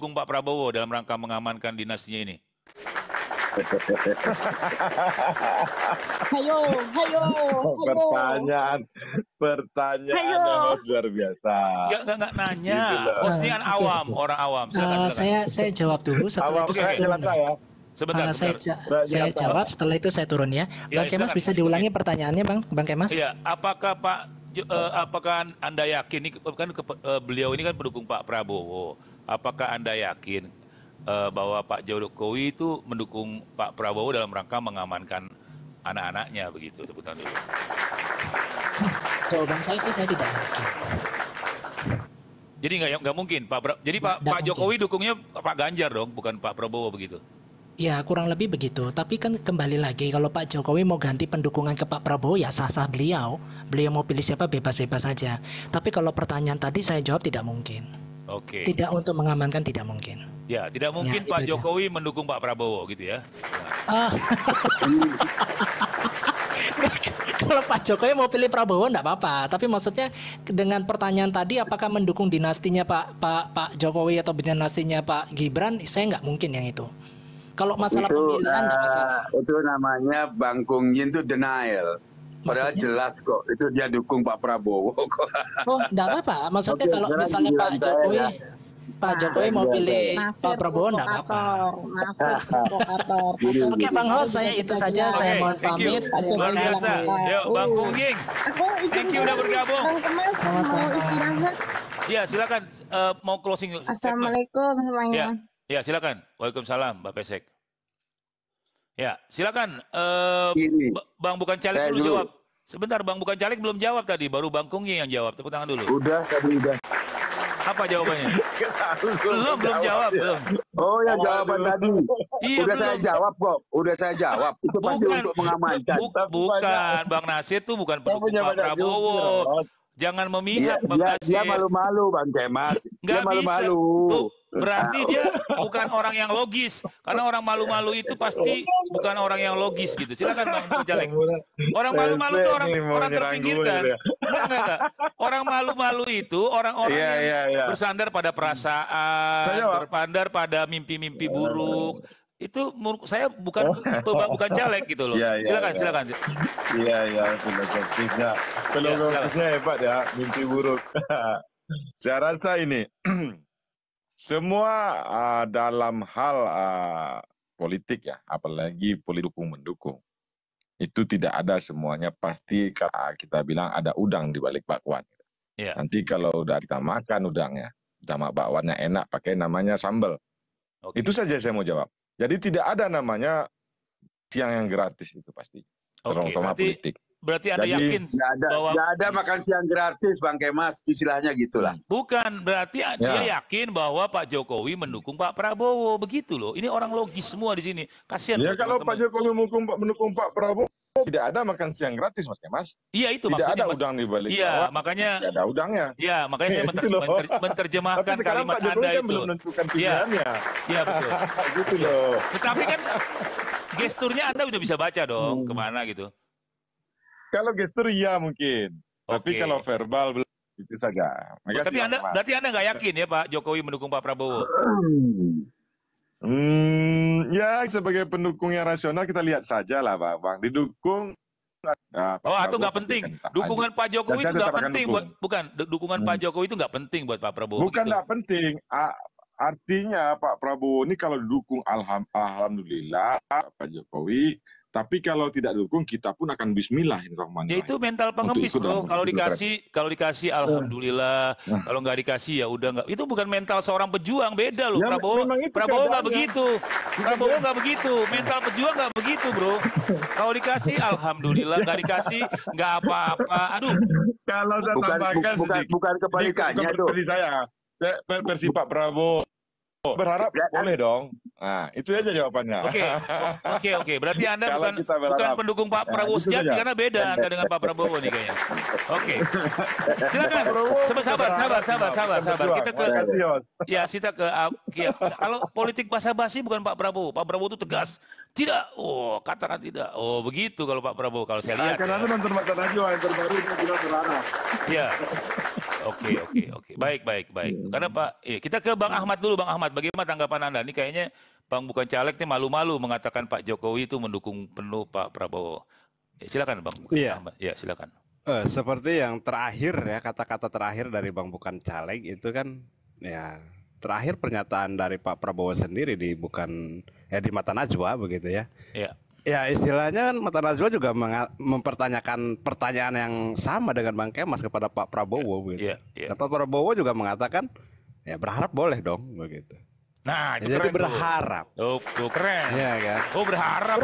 mendukung Pak Prabowo dalam rangka mengamankan dinastinya ini? Hayo, hayo, hayo. Pertanyaan yang luar biasa. Nggak nanya. Gitu loh. Hostnya kan awam, orang awam. Silakan. Saya jawab dulu, setelah itu saya turun. Sebentar. Saya jawab, setelah itu saya turun ya. Bang Kemas silakan. bisa diulangi pertanyaannya, Bang Kemas? Iya, apakah Anda yakin, ini kan beliau ini kan pendukung Pak Prabowo, apakah Anda yakin bahwa Pak Jokowi itu mendukung Pak Prabowo dalam rangka mengamankan anak-anannya begitu? Tepuk tangan dulu. Jawaban saya sih saya tidak yakin. Jadi nggak mungkin Pak Jokowi dukungnya Pak Ganjar dong, bukan Pak Prabowo begitu? Ya kurang lebih begitu, tapi kan kembali lagi kalau Pak Jokowi mau ganti pendukungan ke Pak Prabowo ya sah-sah beliau mau pilih siapa bebas-bebas saja. Tapi kalau pertanyaan tadi saya jawab tidak mungkin. Oke. Tidak, untuk mengamankan tidak mungkin. Ya, tidak mungkin Pak Jokowi mendukung Pak Prabowo gitu ya. Kalau Pak Jokowi mau pilih Prabowo enggak apa-apa, tapi maksudnya dengan pertanyaan tadi apakah mendukung dinastinya Pak Jokowi atau dinastinya Pak Gibran, saya nggak mungkin yang itu. Kalau masalah pemilihan nggak masalah. Itu namanya Bang Kung Yin itu denial. Padahal jelas kok itu dia dukung Pak Prabowo kok. Oh, enggak apa-apa. Maksudnya kalau misalnya Pak Jokowi mau pilih Pak Prabowo enggak apa-apa. Oke, Bang Hos, saya itu saja. Saya mohon pamit. Luar biasa. Yuk, Bang Kung Yin. Thank you udah bergabung. Bang Kemas mau istirahat. Ya, silakan mau closing. Assalamualaikum semuanya. Ya, silakan. Waalaikumsalam, Mbak Pesek. Ya, silakan. Bang Bukan Caleg belum jawab. Sebentar, Bang Bukan Caleg belum jawab tadi. Baru Bang Kung Yin yang jawab. Tepuk tangan dulu. Udah. Apa jawabannya? belum jawab. Belum. Oh ya, jawaban tadi. Iya, udah saya jawab kok. Udah saya jawab. Itu pasti untuk mengamankan. Bukan, Bang Nasir tuh bukan pendukung Pak Prabowo. Jangan memihak, Bang Nasir. Dia malu-malu, Bang Kemas. Dia malu-malu. Berarti dia bukan orang yang logis. Karena orang malu-malu itu pasti bukan orang yang logis gitu. Silakan Bang Caleg. Orang malu-malu itu orang terpinggirkan. Enggak. Orang malu-malu itu orang-orang yang bersandar pada perasaan, bersandar pada mimpi-mimpi buruk. Itu menurut saya bukan caleg gitu loh. Silakan. Iya, filosofisnya hebat ya, mimpi buruk. Saya rasa ini semua dalam hal politik ya, apalagi politik mendukung, itu tidak ada semuanya pasti kita bilang ada udang di balik bakwan. Yeah. Nanti kalau udah kita makan udangnya, sama bakwannya enak, pakai namanya sambal. Okay. Itu saja saya mau jawab. Jadi tidak ada namanya siang yang gratis itu pasti. Terutama politik. Berarti Anda yakin bahwa nggak ada makan siang gratis, Bang Kemas, istilahnya gitulah. Bukan, berarti dia yakin bahwa Pak Jokowi mendukung Pak Prabowo, begitu loh. Ini orang logis semua di sini. Kasihan. Ya kalau Pak Jokowi mendukung Pak Prabowo, tidak ada makan siang gratis, Mas Kemas. Iya itu tidak maksudnya. ada udang di balik. Iya, makanya tidak ada udangnya. Iya, makanya saya menerjemahkan kalimat Pak Anda kan itu. Belum menentukan pilihannya. Iya, betul. Gitu loh. Tetapi kan gesturnya Anda udah bisa baca dong kemana gitu. Kalau gestur iya mungkin, tapi kalau verbal belum, itu saja. Tapi berarti Anda nggak yakin ya Pak Jokowi mendukung Pak Prabowo? Ya sebagai pendukung yang rasional kita lihat saja lah Bang. Didukung. Atau nggak penting. Dukungan Pak Jokowi itu nggak penting dukungan Pak Jokowi itu nggak penting buat Pak Prabowo. Bukan nggak penting. Artinya Pak Prabowo ini kalau didukung alhamdulillah Pak Jokowi, tapi kalau tidak didukung kita pun akan bismillahirrahmanirrahim. Ya itu mental pengemis bro. Kalau dikasih alhamdulillah, kalau nggak dikasih ya udah nggak. Itu bukan mental seorang pejuang, beda loh. Ya, Prabowo nggak begitu. Prabowo nggak begitu. Mental pejuang nggak begitu bro. Kalau dikasih alhamdulillah, nggak dikasih nggak apa-apa. Aduh. Kalau saya tambahkan bukan kebalikannya tuh. Versi Pak Prabowo berharap boleh dong. Nah, itu aja jawabannya. Oke. Berarti Anda bukan pendukung Pak Prabowo sejati karena beda Anda dengan Pak Prabowo nih kayaknya. Oke. Silakan. Sabar. Kita ke kalau politik basa-basi bukan Pak Prabowo. Pak Prabowo itu tegas. Tidak. Oh, katakan tidak. Oh, begitu kalau Pak Prabowo kalau saya lihat. Karena nonton Mata Najwa yang terbaru dia bilang berharap. Iya. Oke. Baik. Karena Pak, kita ke Bang Ahmad dulu. Bang Ahmad, bagaimana tanggapan Anda? Ini kayaknya Bang bukan caleg nih malu-malu mengatakan Pak Jokowi itu mendukung penuh Pak Prabowo. Silakan Bang Ahmad. Ya, silakan. Seperti yang terakhir ya, kata-kata terakhir dari Bang bukan caleg itu kan ya terakhir pernyataan dari Pak Prabowo sendiri di Mata Najwa begitu ya. Iya. Ya istilahnya kan Mata Najwa juga mempertanyakan pertanyaan yang sama dengan Bang Kemas kepada Pak Prabowo begitu. Iya. Pak Prabowo juga mengatakan ya berharap boleh dong begitu. Nah, itu jadi keren berharap. Oh, keren. Iya kan? Oh, berharap.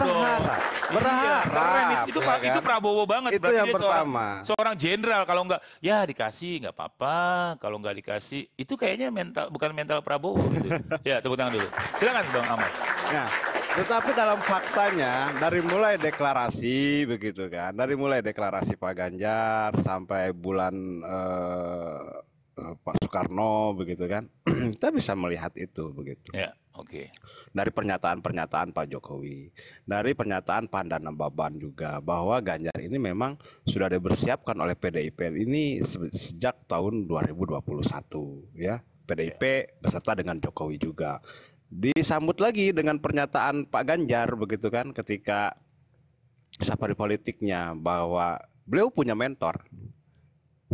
Berharap. Itu Prabowo banget. Itu berarti yang dia pertama. Seorang jenderal, kalau enggak ya dikasih nggak apa-apa, kalau nggak dikasih itu kayaknya bukan mental Prabowo gitu. Ya, tepuk tangan dulu. Silakan Bang Ahmad. Nah, tetapi dalam faktanya dari mulai deklarasi begitu kan, dari mulai deklarasi Pak Ganjar sampai bulan Pak Soekarno begitu kan, kita bisa melihat itu begitu. Ya, oke. Dari pernyataan Pak Jokowi, dari pernyataan Pandana Baban juga bahwa Ganjar ini memang sudah dipersiapkan oleh PDIP ini sejak tahun 2021 ya. PDIP beserta dengan Jokowi juga. Disambut lagi dengan pernyataan Pak Ganjar begitu kan ketika safari politiknya bahwa beliau punya mentor.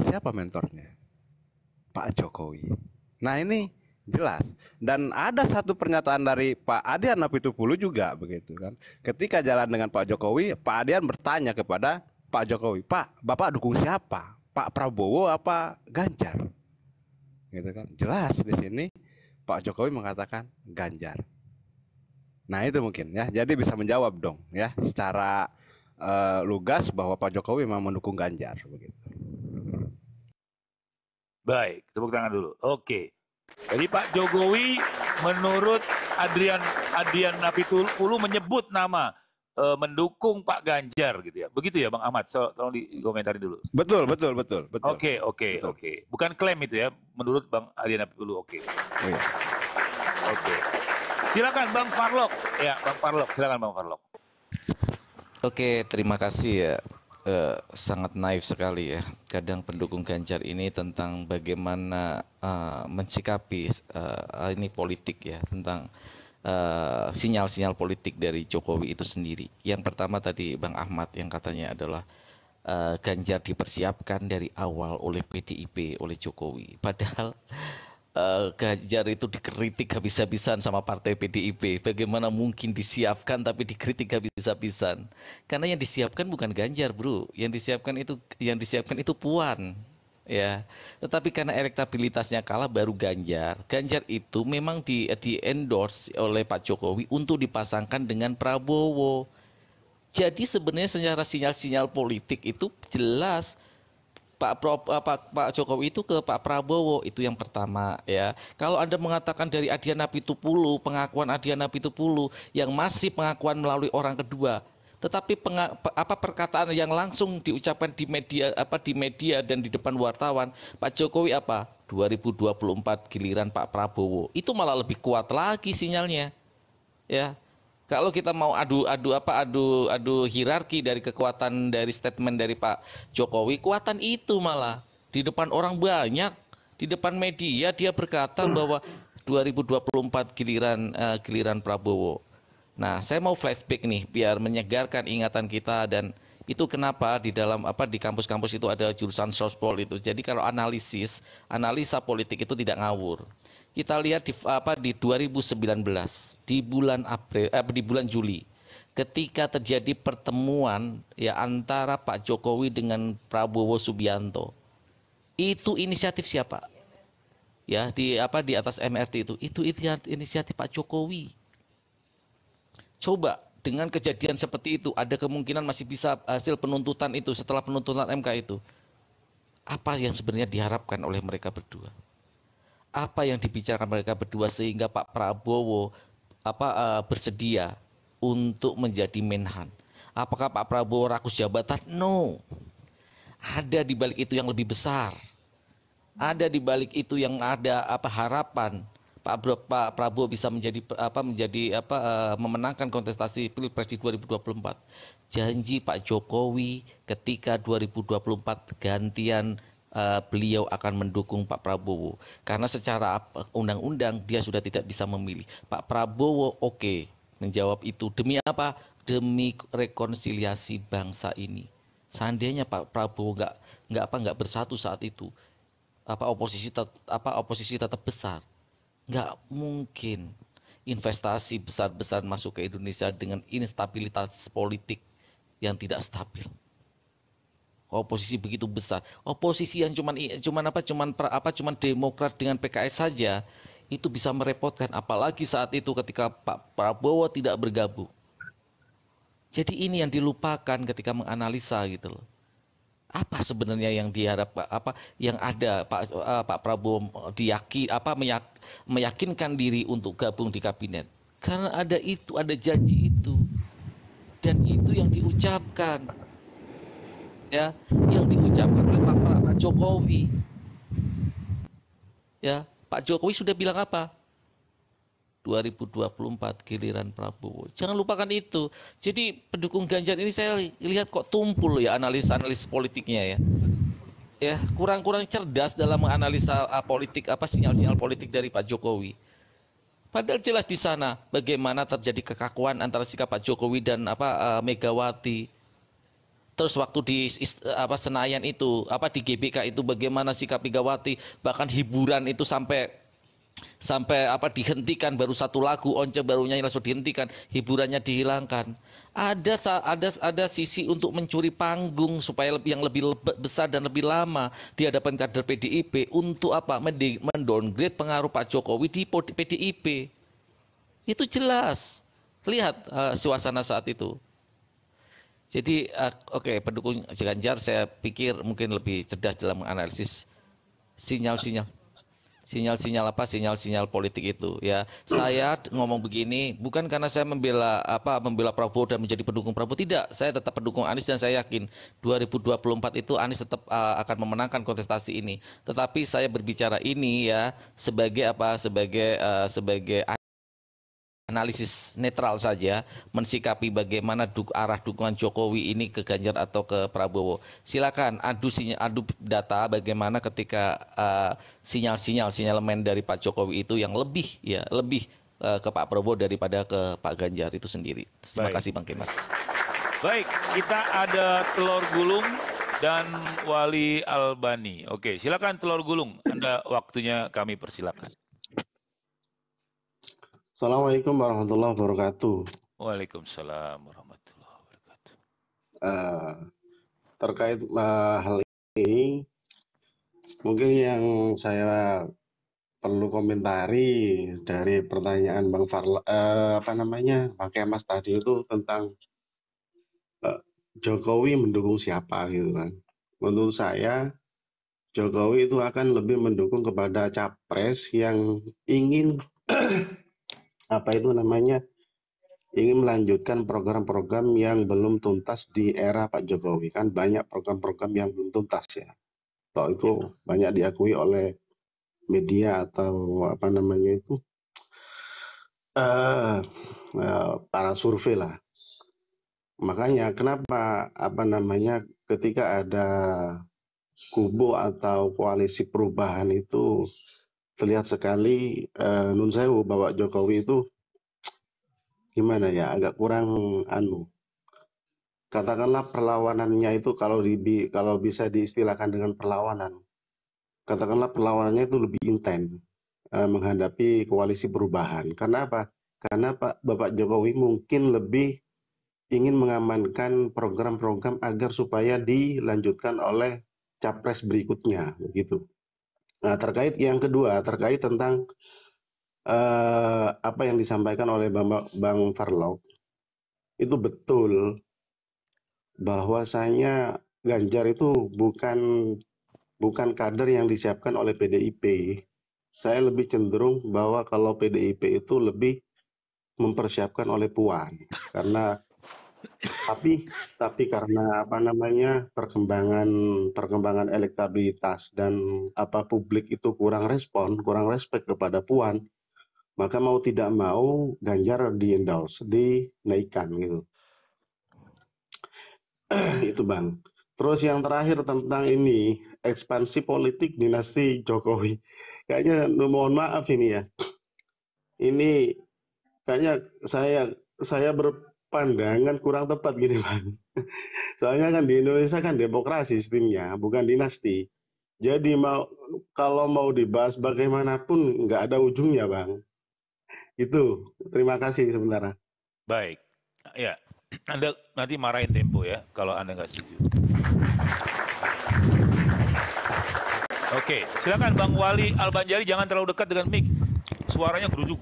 Siapa mentornya? Pak Jokowi. Nah ini jelas. Dan ada satu pernyataan dari Pak Adian Apitupulu juga begitu kan. Ketika jalan dengan Pak Jokowi, Pak Adian bertanya kepada Pak Jokowi, Pak, Bapak dukung siapa? Pak Prabowo apa Ganjar? Gitu kan. Jelas di sini Pak Jokowi mengatakan Ganjar. Nah itu mungkin ya. Jadi bisa menjawab dong ya secara lugas bahwa Pak Jokowi memang mendukung Ganjar begitu. Baik, tepuk tangan dulu. Oke. Jadi Pak Jokowi menurut Adian Apitupulu menyebut nama mendukung Pak Ganjar gitu ya. Begitu ya Bang Ahmad. Tolong dikomentarin dulu. Betul. Oke. Bukan klaim itu ya menurut Bang Adian Apitupulu. Oke. Oh, iya. Oke. Silakan Bang Farlok. Ya, Bang Farlok. Silakan Bang Farlok. Oke, terima kasih ya. Sangat naif sekali ya. Kadang pendukung Ganjar ini tentang bagaimana mensikapi ini politik ya, tentang sinyal-sinyal politik dari Jokowi itu sendiri. Yang pertama tadi Bang Ahmad yang katanya adalah Ganjar dipersiapkan dari awal oleh PDIP, oleh Jokowi. Padahal Ganjar itu dikritik habis-habisan sama partai PDIP. Bagaimana mungkin disiapkan tapi dikritik habis-habisan? Karena yang disiapkan bukan Ganjar, bro. Yang disiapkan itu Puan, ya. Tetapi karena elektabilitasnya kalah baru Ganjar. Ganjar itu memang di endorse oleh Pak Jokowi untuk dipasangkan dengan Prabowo. Jadi sebenarnya secara sinyal-sinyal politik itu jelas. Pak Jokowi itu ke Pak Prabowo, itu yang pertama ya. Kalau Anda mengatakan dari Adian Apitupulu, pengakuan Adian Apitupulu yang masih pengakuan melalui orang kedua, tetapi perkataan yang langsung diucapkan di media dan di depan wartawan, Pak Jokowi 2024 giliran Pak Prabowo. Itu malah lebih kuat lagi sinyalnya. Ya. Kalau kita mau adu hierarki dari kekuatan dari statement dari Pak Jokowi, kekuatan itu malah di depan orang banyak, di depan media dia berkata bahwa 2024 giliran Prabowo. Nah, saya mau flashback nih biar menyegarkan ingatan kita, dan itu kenapa di kampus-kampus itu ada jurusan sospol itu. Jadi kalau analisa politik itu tidak ngawur. Kita lihat di 2019 di bulan Juli ketika terjadi pertemuan ya antara Pak Jokowi dengan Prabowo Subianto. Itu inisiatif siapa? Ya, di atas MRT itu inisiatif Pak Jokowi. Coba dengan kejadian seperti itu ada kemungkinan masih bisa hasil penuntutan itu setelah penuntutan MK itu. Apa yang sebenarnya diharapkan oleh mereka berdua? Apa yang dibicarakan mereka berdua sehingga Pak Prabowo bersedia untuk menjadi Menhan? Apakah Pak Prabowo rakus jabatan? No. Ada di balik itu yang lebih besar. Ada di balik itu yang ada harapan Pak Prabowo bisa memenangkan kontestasi Pilpres di 2024. Janji Pak Jokowi ketika 2024 gantian beliau akan mendukung Pak Prabowo. Karena secara undang-undang dia sudah tidak bisa memilih. Pak Prabowo oke menjawab itu. Demi apa? Demi rekonsiliasi bangsa ini. Seandainya Pak Prabowo nggak bersatu saat itu, oposisi tetap besar. Nggak mungkin investasi besar-besar masuk ke Indonesia dengan instabilitas politik yang tidak stabil. Oposisi begitu besar. Oposisi yang cuman Demokrat dengan PKS saja itu bisa merepotkan, apalagi saat itu ketika Pak Prabowo tidak bergabung. Jadi ini yang dilupakan ketika menganalisa gitu loh. Apa sebenarnya yang diharapkan, yang ada Pak Prabowo meyakinkan diri untuk gabung di kabinet? Karena ada janji itu, dan itu yang diucapkan, ya, yang diucapkan oleh Pak Jokowi. Ya, Pak Jokowi sudah bilang apa? 2024 giliran Prabowo. Jangan lupakan itu. Jadi pendukung Ganjar ini saya lihat kok tumpul ya analis politiknya ya. Ya, kurang cerdas dalam menganalisa politik, sinyal-sinyal politik dari Pak Jokowi. Padahal jelas di sana bagaimana terjadi kekakuan antara sikap Pak Jokowi dan Megawati. Terus waktu di Senayan itu, di GBK itu bagaimana sikap Megawati, bahkan hiburan itu sampai dihentikan, baru satu lagu Once baru nyanyi langsung dihentikan, hiburannya dihilangkan. Ada sisi untuk mencuri panggung supaya yang lebih besar dan lebih lama di hadapan kader PDIP untuk mendowngrade pengaruh Pak Jokowi di PDIP. Itu jelas. Lihat suasana saat itu. Jadi pendukung Ganjar saya pikir mungkin lebih cerdas dalam menganalisis sinyal-sinyal politik itu ya. Saya ngomong begini bukan karena saya membela Prabowo dan menjadi pendukung Prabowo, tidak. Saya tetap pendukung Anies dan saya yakin 2024 itu Anies tetap akan memenangkan kontestasi ini. Tetapi saya berbicara ini ya sebagai analisis netral saja, mensikapi bagaimana arah dukungan Jokowi ini ke Ganjar atau ke Prabowo. Silakan adu data bagaimana ketika sinyalemen dari Pak Jokowi itu yang lebih ke Pak Prabowo daripada ke Pak Ganjar itu sendiri. Terima kasih Bang Kemas. Baik, kita ada Telur Gulung dan Wali Albani. Oke, silakan Telur Gulung. Anda waktunya kami persilakan. Assalamualaikum warahmatullahi wabarakatuh. Waalaikumsalam warahmatullahi wabarakatuh. Terkait hal ini, mungkin yang saya perlu komentari dari pertanyaan Bang Bang Kemas tadi itu tentang Jokowi mendukung siapa gitu kan. Menurut saya Jokowi itu akan lebih mendukung kepada capres yang ingin ingin melanjutkan program-program yang belum tuntas di era Pak Jokowi. Kan banyak program-program yang belum tuntas ya. Toh itu banyak diakui oleh media atau para survei lah. Makanya kenapa ketika ada kubu atau koalisi perubahan itu terlihat sekali nun sewu Bapak Jokowi itu gimana ya, agak kurang katakanlah perlawanannya itu kalau bisa diistilahkan dengan perlawanan, katakanlah perlawanannya itu lebih intens menghadapi koalisi perubahan. Karena apa? Karena Bapak Jokowi mungkin lebih ingin mengamankan program-program agar supaya dilanjutkan oleh capres berikutnya begitu. Nah, terkait yang kedua, terkait tentang apa yang disampaikan oleh Bang Farlok, itu betul bahwasanya Ganjar itu bukan kader yang disiapkan oleh PDIP. Saya lebih cenderung bahwa kalau PDIP itu lebih mempersiapkan oleh Puan, karena tapi karena perkembangan elektabilitas dan publik itu kurang respect kepada Puan, maka mau tidak mau Ganjar dinaikkan gitu. Itu Bang. Terus yang terakhir tentang ini, ekspansi politik dinasti Jokowi. Kayaknya mohon maaf ini ya. Ini kayaknya saya berpandangan kurang tepat gini Bang. Soalnya kan di Indonesia kan demokrasi sistemnya, bukan dinasti. Jadi kalau mau dibahas bagaimanapun nggak ada ujungnya Bang. Itu. Terima kasih sementara. Baik. Ya, Anda nanti marahin Tempo ya kalau Anda nggak setuju. Oke, silakan Bang Wali Al-Banjari, jangan terlalu dekat dengan mic. Suaranya gerujuk.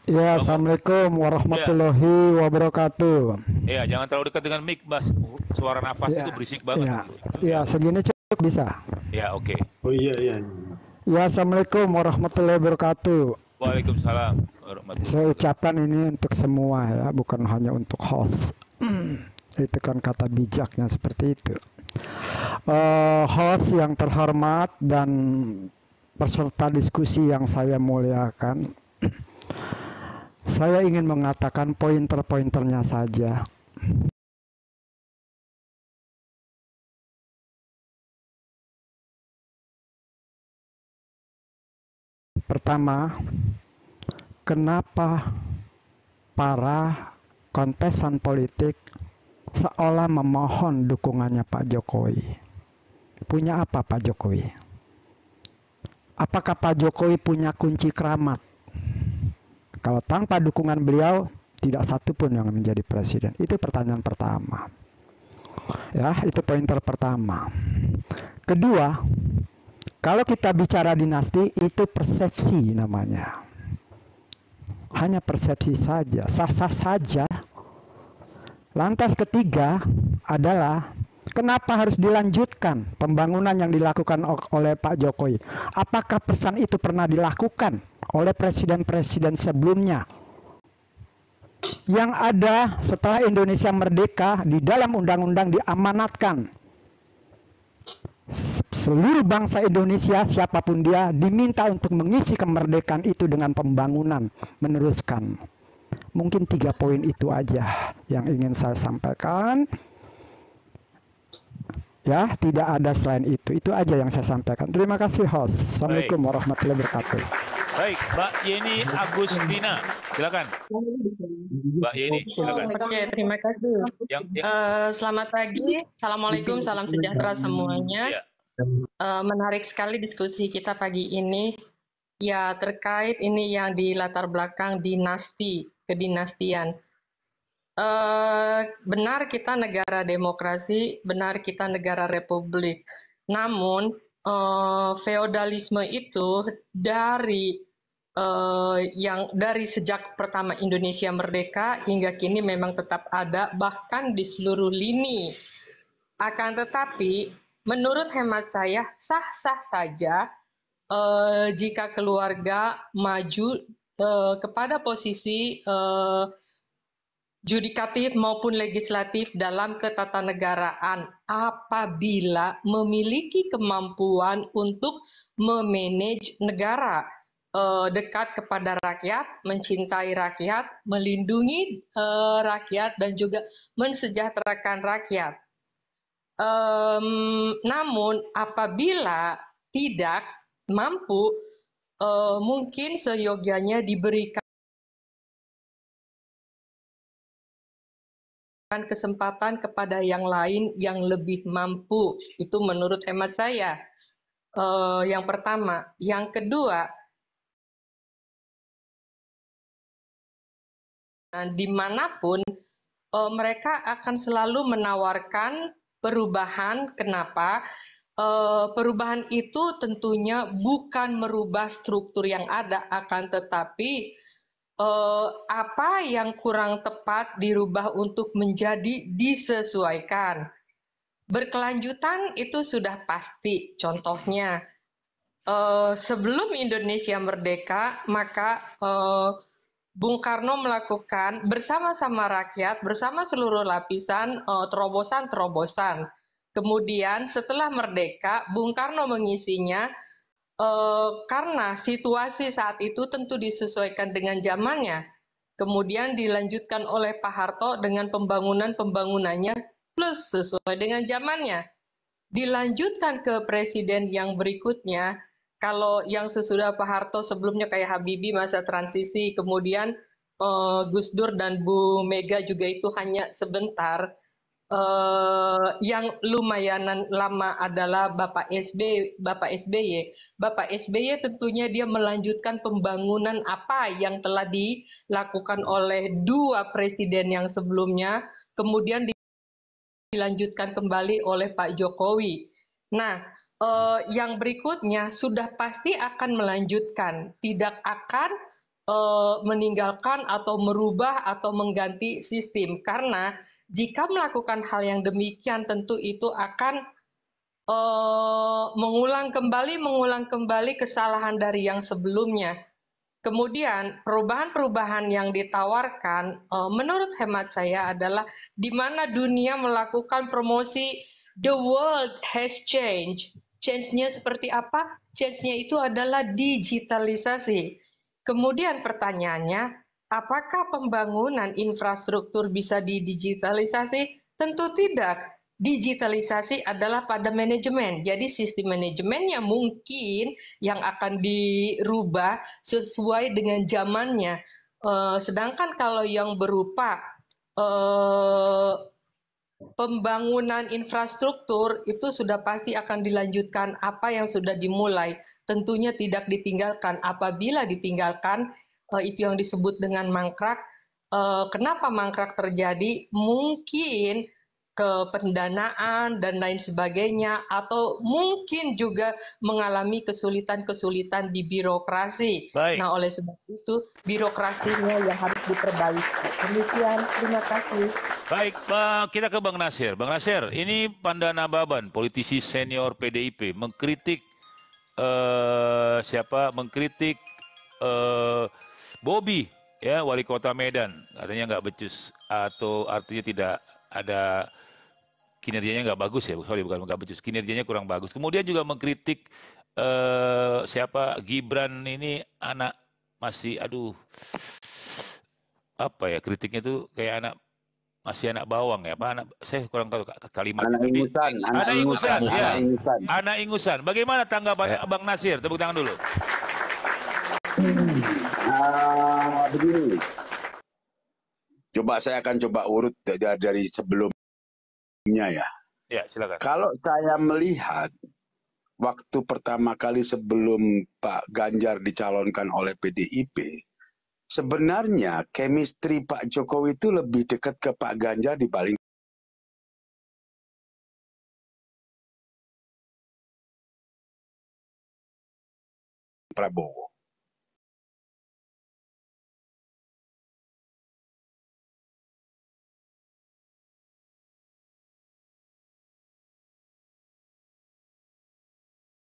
Ya, Assalamualaikum warahmatullahi wabarakatuh. Ya, jangan terlalu dekat dengan mic, Mas. Suara nafas itu berisik banget. Ya, segini cukup bisa. Ya, oke. Oh iya. Ya, Assalamualaikum warahmatullahi wabarakatuh. Waalaikumsalam. Saya ucapkan ini untuk semua ya, bukan hanya untuk host. Itu kan kata bijaknya seperti itu. Host yang terhormat dan peserta diskusi yang saya muliakan, saya ingin mengatakan pointer-pointernya saja. Pertama, kenapa para kontesan politik seolah memohon dukungannya Pak Jokowi? Punya apa Pak Jokowi? Apakah Pak Jokowi punya kunci keramat? Kalau tanpa dukungan beliau, tidak satu pun yang menjadi presiden. Itu pertanyaan pertama. Ya, itu pointer pertama. Kedua, kalau kita bicara dinasti, itu persepsi namanya. Hanya persepsi saja, sah-sah saja. Lantas ketiga adalah kenapa harus dilanjutkan pembangunan yang dilakukan oleh Pak Jokowi? Apakah pesan itu pernah dilakukan oleh presiden-presiden sebelumnya? Yang ada setelah Indonesia merdeka, di dalam undang-undang diamanatkan seluruh bangsa Indonesia, siapapun dia, diminta untuk mengisi kemerdekaan itu dengan pembangunan, meneruskan. Mungkin 3 poin itu aja yang ingin saya sampaikan. Ya, tidak ada selain itu. Itu aja yang saya sampaikan. Terima kasih host. Assalamualaikum warahmatullahi wabarakatuh. Baik, Mbak Yeni Agustina, silakan. Mbak Yeni, silakan. Oke, terima kasih. Selamat pagi, assalamualaikum, salam sejahtera semuanya. Menarik sekali diskusi kita pagi ini. Ya, terkait ini yang di latar belakang dinasti, kedinastian. Benar kita negara demokrasi, benar kita negara republik. Namun feodalisme itu dari sejak pertama Indonesia merdeka hingga kini memang tetap ada, bahkan di seluruh lini. Akan tetapi menurut hemat saya sah-sah saja jika keluarga maju kepada posisi judikatif maupun legislatif dalam ketatanegaraan apabila memiliki kemampuan untuk memanage negara, dekat kepada rakyat, mencintai rakyat, melindungi rakyat, dan juga mensejahterakan rakyat. Namun apabila tidak mampu, mungkin seyogyanya diberikan kesempatan kepada yang lain yang lebih mampu. Itu menurut hemat saya. Yang pertama. Yang kedua, dimanapun mereka akan selalu menawarkan perubahan. Kenapa? Perubahan itu tentunya bukan merubah struktur yang ada, akan tetapi apa yang kurang tepat dirubah untuk menjadi disesuaikan. Berkelanjutan itu sudah pasti. Contohnya, sebelum Indonesia merdeka, maka Bung Karno melakukan bersama-sama rakyat, bersama seluruh lapisan, terobosan-terobosan. Kemudian setelah merdeka, Bung Karno mengisinya karena situasi saat itu tentu disesuaikan dengan zamannya. Kemudian dilanjutkan oleh Pak Harto dengan pembangunannya plus sesuai dengan zamannya. Dilanjutkan ke presiden yang berikutnya, kalau yang sesudah Pak Harto sebelumnya kayak Habibie masa transisi, kemudian Gus Dur dan Bu Mega juga itu hanya sebentar. Yang lumayan lama adalah Bapak SBY. Bapak SBY tentunya dia melanjutkan pembangunan apa yang telah dilakukan oleh dua presiden yang sebelumnya, kemudian dilanjutkan kembali oleh Pak Jokowi. Nah, yang berikutnya sudah pasti akan melanjutkan, tidak akan meninggalkan atau merubah atau mengganti sistem, karena jika melakukan hal yang demikian tentu itu akan mengulang kembali kesalahan dari yang sebelumnya. Kemudian perubahan-perubahan yang ditawarkan menurut hemat saya adalah di mana dunia melakukan promosi the world has changed. Change-nya seperti apa? Change-nya itu adalah digitalisasi. Kemudian pertanyaannya, apakah pembangunan infrastruktur bisa didigitalisasi? Tentu tidak. Digitalisasi adalah pada manajemen. Jadi sistem manajemennya mungkin yang akan dirubah sesuai dengan zamannya. Sedangkan kalau yang berupa pembangunan infrastruktur itu sudah pasti akan dilanjutkan apa yang sudah dimulai. Tentunya tidak ditinggalkan. Apabila ditinggalkan, itu yang disebut dengan mangkrak. Kenapa mangkrak terjadi? Mungkin kependanaan dan lain sebagainya, atau mungkin juga mengalami kesulitan-kesulitan di birokrasi. Baik. Nah, oleh sebab itu birokrasinya yang harus diperbaiki. Demikian, terima kasih. Baik, kita ke Bang Nasir. Bang Nasir, ini Pandana Baban, politisi senior PDIP, mengkritik mengkritik Bobi, ya, wali kota Medan, katanya nggak becus atau artinya tidak ada kinerjanya nggak bagus ya, sorry bukan nggak becus, kinerjanya kurang bagus. Kemudian juga mengkritik Gibran ini anak masih, apa ya, kritiknya tuh kayak masih anak bawang ya, apa saya kurang tahu kalimat. Anak ingusan. Bagaimana tanggapan Bang Nasir? Tepuk tangan dulu. Begini. Saya akan coba urut dari sebelumnya ya. Ya, silakan. Kalau saya melihat waktu pertama kali sebelum Pak Ganjar dicalonkan oleh PDIP, sebenarnya chemistry Pak Jokowi itu lebih dekat ke Pak Ganjar dibanding Prabowo.